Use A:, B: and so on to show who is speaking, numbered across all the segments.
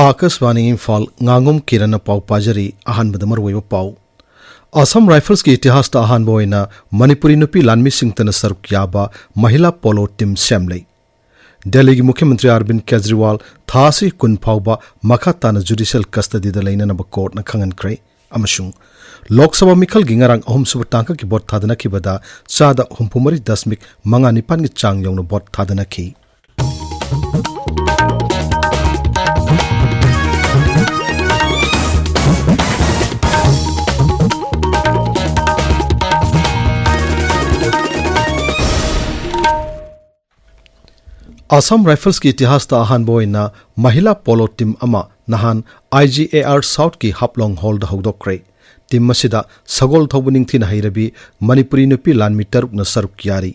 A: Akashvani Imphal Ngangom Kiran pau pajari ahanbada marwaiba pau Assam Rifles ki itihas ta ahanba oina Manipuri nupi lanmi singtana saruk yaba mahila polo team semlei Delhi ki Mukhyamantri Arvind Kejriwal thasi kun phauba makha tana judicial custody da laina na court na khangan krai amashung Lok Sabha Mikhal gingarang ahum suba tangka ki bot thadana ki bada chada humpumari dasmik manga nipan ki chang yong no bot thadana ki Assam Rifles ki itihas ta ahanba oina mahila polo team ama nahan IGAR South ki haplong hall da hogdokre team masida sagol thobuning thina hairabi Manipuri nupi lanmi taruk na saruk yari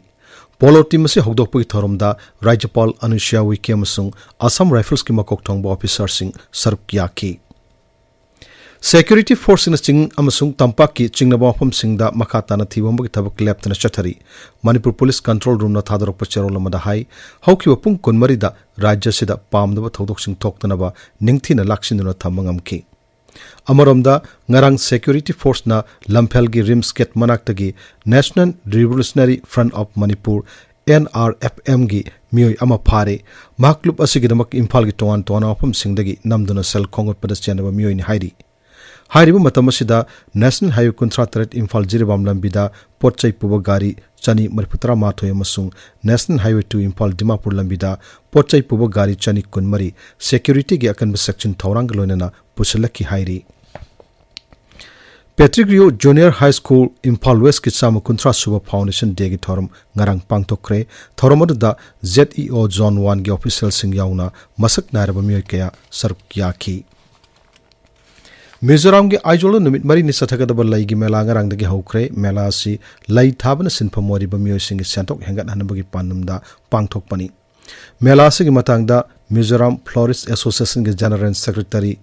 A: polo team se hogdokpa ki thoromda Rajyapal Anushya Uike amasung Assam Rifles ki makok thongba officer sing saruk yaki Security Force in Ching amasung tampak ki chingnaba pham singda makata na thibam gi thabak leptana chathari Manipur Police Control Room na thadorok pachero lamada hai hauki wapung konmari da rajya sida pamdaba thodok sing thoktana ba ningthina laksinuna thamangam ki Amaromda ngarang Security Force na Lamphel gi Rimsket manaktagi National Revolutionary Front of Manipur NRFM gi mioi ama phare maklub asigidamak Imphal gi toan toana pham singdagi namduna sel khongot pada chenaba mioi ni hairi Hairibu matamasida National Highway Kuntra Taret Imphal Jiribam Lambida Potchai Puba Gari Chani Mariputra Mathoy amasung National Highway 2 Imphal Dimapur Lambida Potchai Puba Gari Chani Kunmari Security gi akanba section Thaurang loinana pusalaki hairi Patrick Rio Junior High School Imphal West ki Sama Kuntra Suba Foundation Day gi thorum ngarang pangtokre thoromada ZEO Zone 1 gi official sing yauna masak nairaba mioi kaya saruk yaki Mizoram ki Aijola numit mari ni sathakadaba lai gi mela ngarang dagi haukre mela si lai thabana sinpham mori ba mioi sing sentok hengat hanabagi panumda pangthok pani mela si gi matangda Mizoram Florist Association gi General Secretary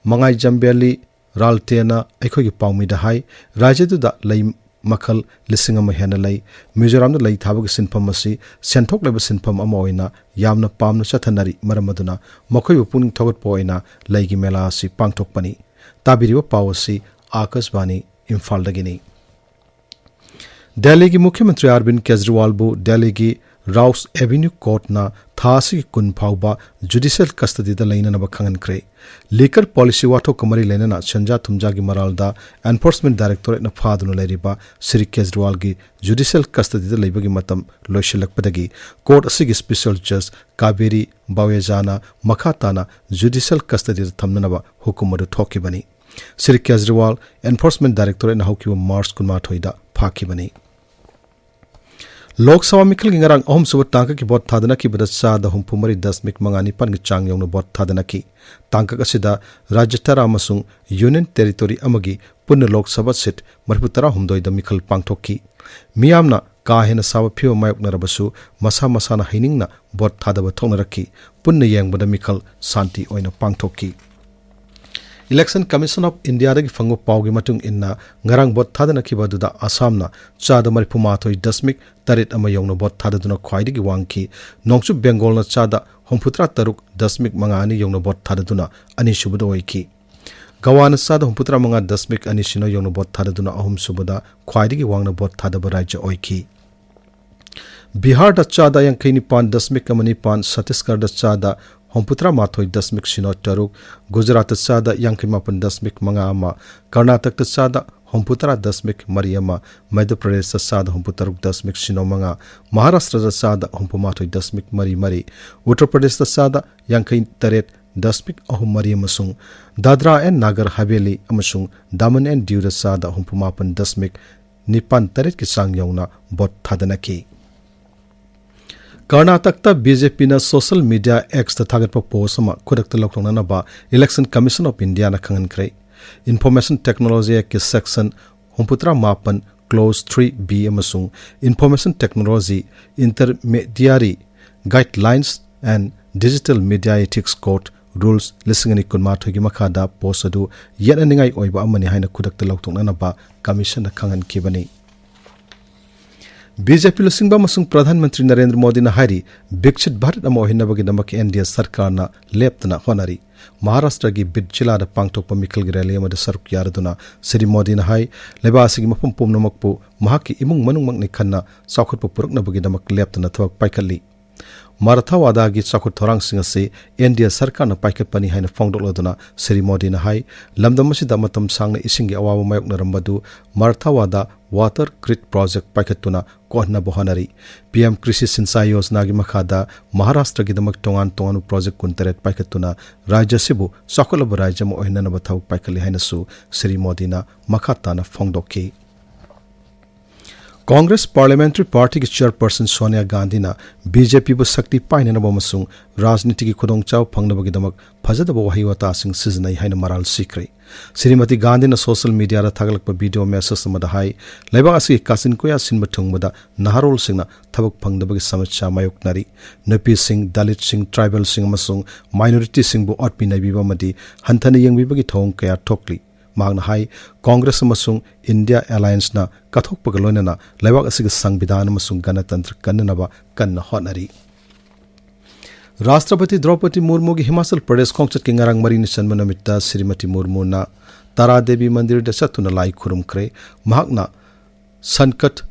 A: Mangai Jambeli Raltena aikho gi pawmi da hai rajya da lai makhal lising ama hena lai Mizoram da lai thabagi sinpham asi sentok leba sinpham ama oina yamna pamna chathanari maramaduna makhoi puning thogot poina lai gi mela si pangthok pani Tabiriwa Pawasi Akashvani Imphal dagini Delhi ki Mukhyamantri Arvind Kejriwal bu Delhi ki Rouse Avenue Court na thasi kun phauba judicial custody da laina na bakhangan kre liquor policy wato kamari lena na chanja thumja gi maralda enforcement directorate na phadunu leriba Sri Kejriwal gi judicial custody da leiba gi matam loishilak padagi court asigi special judge Kaberi Bawejana makhatana judicial custody da thamna ba hukum adu thokibani Sri Kejriwal enforcement directorate na haukiwa March kunma thoida phakibani Lok Sabha Mikhal gingarang ahum suba tangka ki bot thadana ki bada chada humpumari 10.5 pan gi chang yong no bot thadana ki tangka asida Rajya amasung Union Territory amagi punna Lok Sabha seat mariputara humdoi da Mikhal pangthokki miyamna ka hena sawa phiwa mayok narabasu masa masana hainingna bot thadaba thongnarakki punna yengbada Mikhal santi oina pangthokki Election Commission of India dagi fango pawgi matung inna ngarang bot thadana ki baduda Assamna chada maripumathoi dasmik tarit ama yongno bot thadaduna khwaidigi wangki nongchu Bengal na chada homputra taruk dasmik mangani yongno bot thadaduna ani subada oiki Gawana chada homputra manga dasmik ani sino yongno bot thadaduna ahum subada khwaidigi wangna bot thadaba rajya oiki Bihar da chada yankhaini pan dasmik amani pan Chhattisgarh da chada Homputra Mathoi dasmik sino taruk Gujarat chada yankhimapan dasmik manga ama Karnataka chada Homputra dasmik mariama Madhya Pradesh chada homputaruk dasmik sino manga Maharashtra chada hompumathoi dasmik mari mari Uttar Pradesh chada yankhin taret dasmik ahum mari amasung Dadra and Nagar Haveli amasung Daman and Diu chada hompumapan dasmik nipan taret ki sang yauna bot thadanaki Karnataka BJP na social media X ta target pa post ama khudak lokna na ba Election Commission of India na khangan krai Information Technology ki section humputra mapan clause 3B amasung Information Technology Intermediary Guidelines and Digital Media Ethics Code rules lisingani kunma thogi makhada post adu yenaningai oiba amani haina khudak lokna na ba commission na khangan kibani BJP lusingba masung Pradhan Mantri Narendra Modi na hari Bikshit Bharat ama ohinabagi namak NDA sarkar na leptana honari Maharashtra gi Bid jila da pangtokpa mikal gi rally amada saruk yaraduna Sri Modi na hai lebasi gi mapum pum namakpu mahaki imung manung makni khanna sakhutpa puraknabagi namak leptana thawak paikali Marathawada gi sakhut thorang singa se NDA sarkar na paikatpani haina fongdoloduna Sri Modi na hai lamdamasida matam sangna isingi awawa mayokna rambadu Marathawada Water Grid Project paikatuna kohna bohanari PM Krishi Sinsai Yojana gi makhada Maharashtra gi damak tongan tonganu project kuntaret paikatuna Rajya Sibu sakolab rajya mo ohinana bathau paikali haina su Sri Modi na makhata na fongdokki Congress Parliamentary Party ki Chairperson Sonia Gandhi na BJP bu sakti painana bomasung rajniti ki khudong chaw phangnabagi damak phajadaba wahi wata sing siznai haina maral sikre Srimati Gandhi na social media ra thagalakpa video message samada hai laiba asi kasin koya sin mathungmada naharol singna thabak phangnabagi samasya mayoknari napi sing dalit sing tribal sing amasung minority sing bu otpi naibiba madi hanthani yengbibagi thong kaya thokli Magna Hai Congress amasung India Alliance na kathokpaga loinana laibak asiga sangbidan amasung ganatantra kannanaba kanna honari Rashtrapati Draupadi Murmu gi Himachal Pradesh khongchat ki ngarang mari ni sanma namitta Srimati Murmu na Tara Devi Mandir da satuna lai khurum kre mahakna Sankat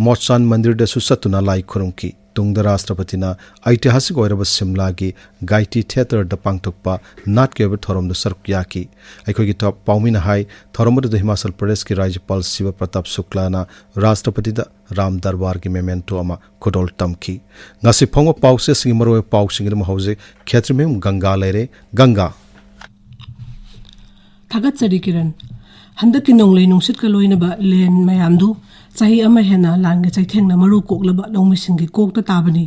A: Mochan Mandir da su satuna lai khurum ki tungda Rashtrapati na aitihasik oiraba Simla gi Gaiti Theatre da pangthokpa nat ke thorom da sarkya ki aikoi gi top paumina hai thorom da Himachal Pradesh ki Rajyapal Shiva Pratap Shukla na Rashtrapati da Ram Darbar ki memento ama khodol tamki ngasi phongo pause singi maroe pausing ma hause khetrimem Ganga lere Ganga
B: Thagat chari kiran handaki nonglei nungsit ka loina ba len mayamdu chahi ama hena lange chaithengna maru koklaba longmi singi kokta tabani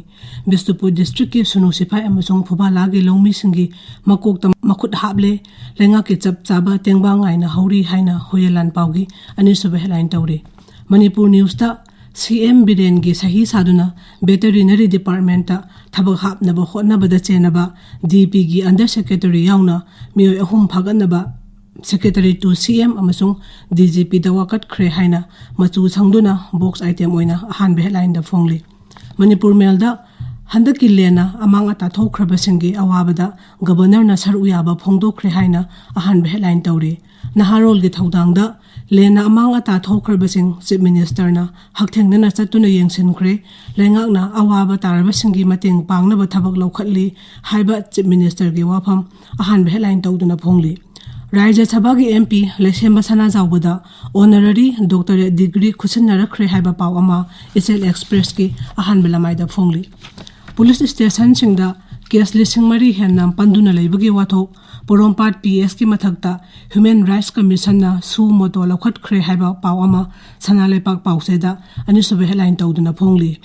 B: Bistupur district ki sunu sipai amasung phubala gi longmi singi makokta makhut hable lenga ke chap chaba tengba ngaina hauri haina hoyelan paugi ani sube headline tawre Manipur news ta CM Biren gi sahi saduna veterinary department ta thabak hapna ba hotna ba da chena ba DP gi under secretary yauna mioi ahum phagana ba Secretary to CM amasung DGP dawakat khre haina machu changduna box item oina ahan be headline da phongli Manipur Mail da handaki lena amanga ta thokhraba singi awabada governor na saru yaba phongdokhre haina ahan be headline tawri naharol gi thodang da lena amanga ta thokhraba sing chief minister na hakthengna na chatuna yengsin khre lengak na awaba taraba singi mateng pangna ba thabak lokhatli haiba chief minister gi wafam ahan be headline tawduna phongli Rajya Sabha ki MP Leshem Basana Zawbada honorary doctorate degree khusinna rakhre haiba paw ama SL Express ki ahan belamai da phongli Police station singda case lising mari hennam panduna leibagi wathok Porompat PS ki mathakta Human Rights Commission na su moto lokhat khre haiba paw ama sanale pak pawseda ani sube headline tawduna phongli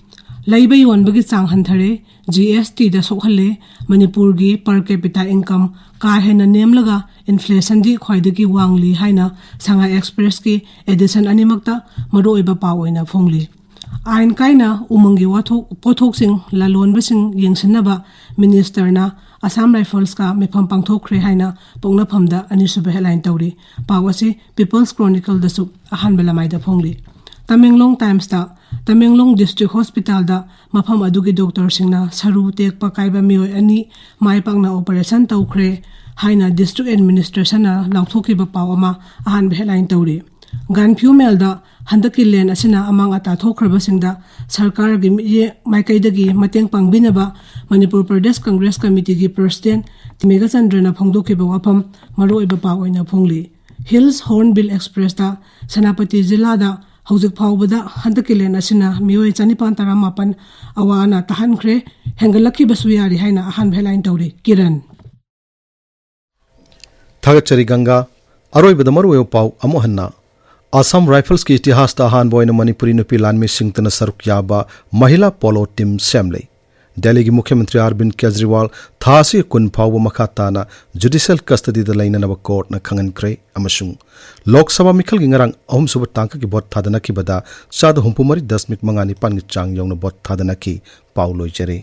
B: Laibai wonbagi chang hanthare GST da sokhalle Manipur gi per capita income ka hena nemlaga inflation di khwaidagi wangli haina Shanghai Express ki edition animakta maroiba pawoina phongli ain kaina umangi wathok pothok sing lalonba sing yengsinaba minister na Assam Rifles ka mepham pangthokre haina pongna phamda ani sube headline tawri pawasi People's Chronicle da su ahan belamai da phongli Tamenglong Times ta Tamenglong District Hospital da mafam adugi doctor singna saru tekpa kaiba mioi ani maipakna operation tawkhre haina district administration na lauthoki ba pawama ahan headline tawri Ganphu Mail da handaki len asina amang ata thokraba singda sarkar gi maikaidagi mateng pangbinaba Manipur Pradesh Congress Committee gi president Timega Chandra phongdoki ba wafam maroi ba pawoina phongli Hills Hornbill Express da Sanapati Jilla da Hauzik Phawbada handaki len asina mioi chanipan taramapan awana tahan khre hengalaki basuyari haina ahan headline tawri Kiran
A: Thagachari Ganga aroi badamaru pau amohanna Assam Rifles ki itihas ta han boina Manipuri nupi lanmi singtana sarukyaba mahila polo team semle Delhi ki Mukhyamantri Arvind Kejriwal thasi kun phawba makhata na judicial custody da laina na court na khangan kre amasung Lok Sabha mikhal gi ngarang ahum suba tangka ki bot thadana ki bada 7.05.2024 chang yong na bot thadana ki pauloi jere